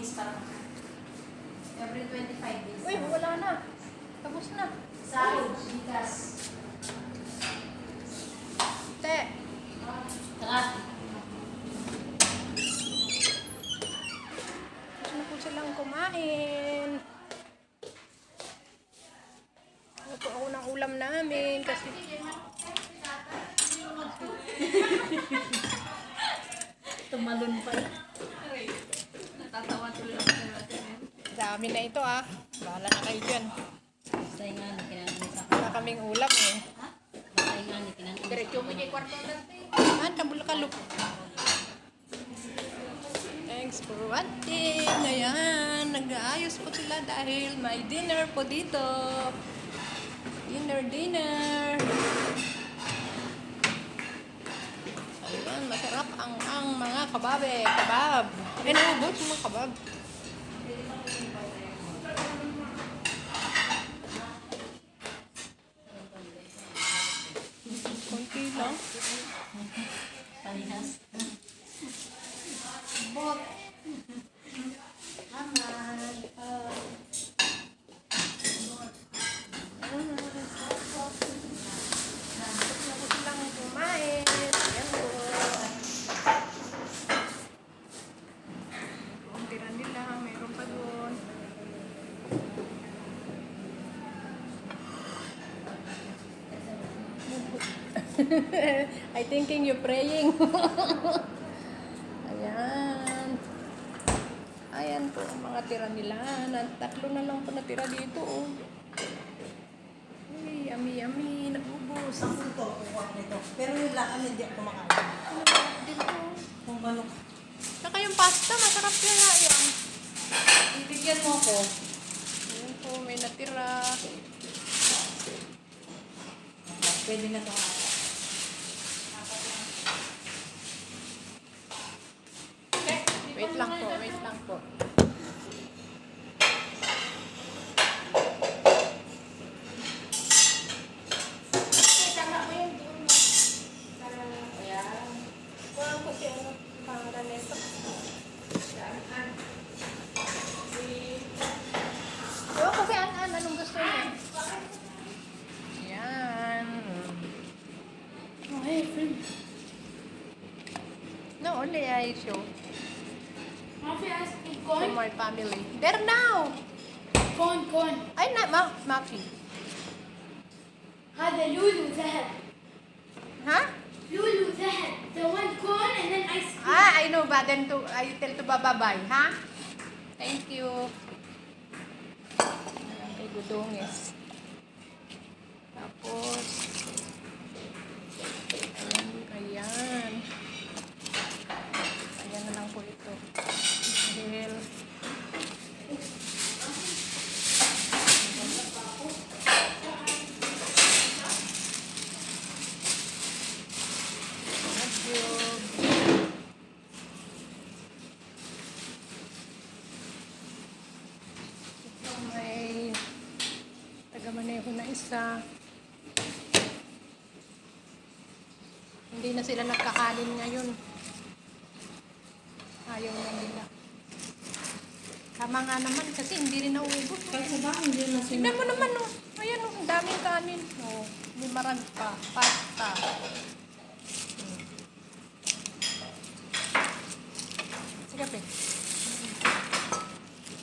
days parang. Every 25 days. Uy, wala na. Tapos na. Sahod, bigas. Te. Tara. Gusto na po silang kumain. Ito ako ng ulam namin kasi Tumalon pa. Natatawa tuloy ako sa natin. dami na ito ah. Bahala na kayo dyan. Sa nga ni kinanong sa Wala kaming ulam eh. Sa nga ni kinanong. Diretso mo niya kwarto dati. Tabulakalok. Thanks for watching. Ayan, nag-aayos po sila dahil may dinner po dito. Dinner. Ayan, masarap ang mga kababe. Kabab. Naubos yung mga kabab. Konti lang. Parehas. Bot. Aman. Tapos silang kumain. Ayan po. Ang tira nila, mayroon pa doon. I thinking you're praying. Ayan. Ayan po ang mga tira nila. Tatlo na lang po natira dito. Oh. Uy, yummy. Nabubos. Ang ito, kukuha nito. Pero yung lakam hindi ako kumakain. Dito. Kung manok. Saka yung pasta, masarap yan. Ayan. Ibigyan mo ako. Ayan po, may natira. Pwede na ito. Wait lang po. Tama mo yun doon. Ayan. Kuha ko siya ang pangalan nito. Ewan ko kay An-An, anong gusto niya? Ayan. Hey, friend. No, only I show Mafia has been for corn. my family. There now! Corn. Ay, na, Maki. هذا لولو ذهب. Ha? لولو ذهب. The one corn and then ice cream. I know, but then I tell to bababay, ha? Thank you. Ayan, kay Gudongis. Tapos, ayan. Ayan na lang po ito. Dahil, may taga-maneho na isa. Hindi na sila nagkakanin ngayon. Ayaw na nila. Tama nga naman kasi hindi rin nauubos. Kasi ba, hindi na sila. Tignan mo naman, oh. Ayan, oh. Ang daming kanin. Oh, may marag pa. Pasta. Sige, pe.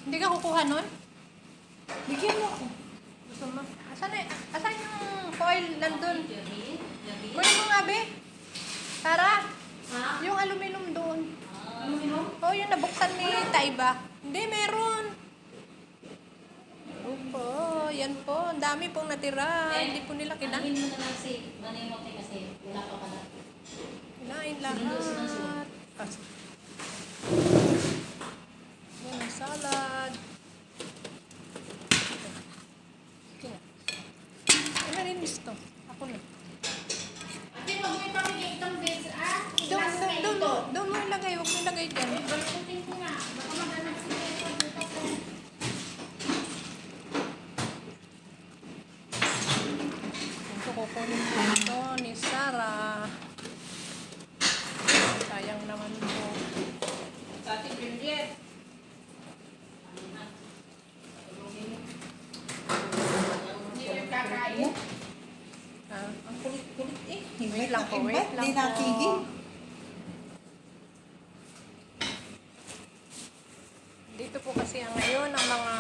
Hindi ka kukuha nun? Bigyan mo ako. Gusto mo? Asan yung foil nandun? Kunin mo nga, be. Tara. Ha? Yung aluminum doon. Aluminum? Oh, yung nabuksan ni Taiba. Hindi, meron. Opo, yan po. Ang dami pong natira. Hindi po nila kinain. Anahin mo na lang si Manimote kasi wala pa pala. Kinain lahat. Yan ang salad. Sige na. Ano rin gusto? Ako na. Ate, wag mo ipamigay itong beds, ah. Doon mo ilagay. Huwag mo ilagay dyan. Balputin ko nga. Baka maghanap sila ito dito ko. Ito kukunin ko ito ni Sarah. Sayang naman po. Sa atin po, iba, wait lang di natigil. po. Dito po kasi ang ngayon ang mga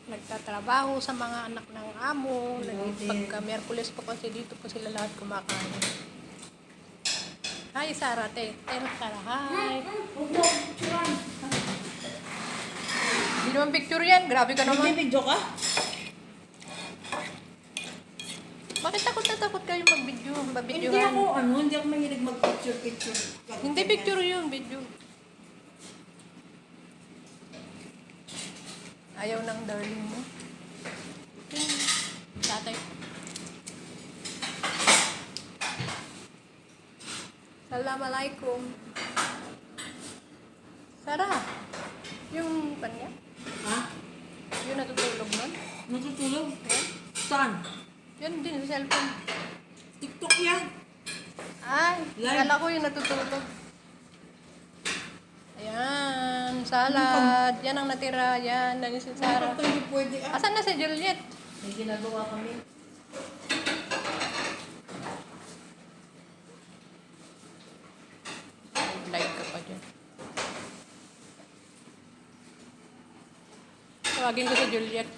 nagtatrabaho sa mga anak ng amo. Pagka Miyerkules po kasi dito po sila lahat kumakain. Hi, Sarah. Sarah, hi. Hindi naman picture yan. Grabe ka naman. Nagbibidyo ka? Bakit takot kayo mag-video? Hindi ako, hindi ako mahilig mag-picture. Hindi picture yun, video. Ayaw ng darling mo. Tatay. Assalamualaikum. Sarah, yung kanya? Ha? Yung natutulog nun? Natutulog? Yan? Saan? Yan din sa cellphone. TikTok yan. Ay, Live. kala ko yung natutulog. Ayan, salad. Yan ang natira. Yan, nani si Sarah. Bakit hindi pwede Asan na si Juliet? May ginagawa kami. Like ka pa dyan. Tawagin ko si Juliet.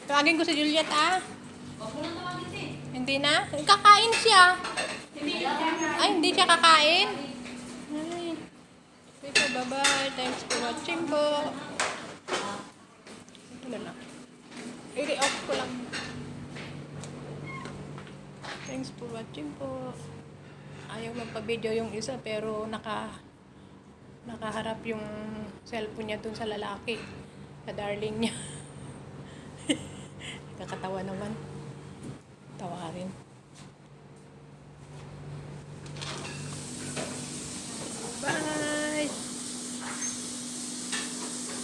Tawagin ko si Juliet, ah. Huwag mo nang tawagin si. Hindi na? Kakain siya. Ay, hindi siya kakain. Ay. Ito, bye-bye. Thanks for watching po. Ito na lang. I-off ko lang. Thanks for watching po. Ayaw magpa-video yung isa pero nakaharap yung cellphone niya dun sa lalaki. Sa darling niya. Nakakatawa naman. Tawa rin.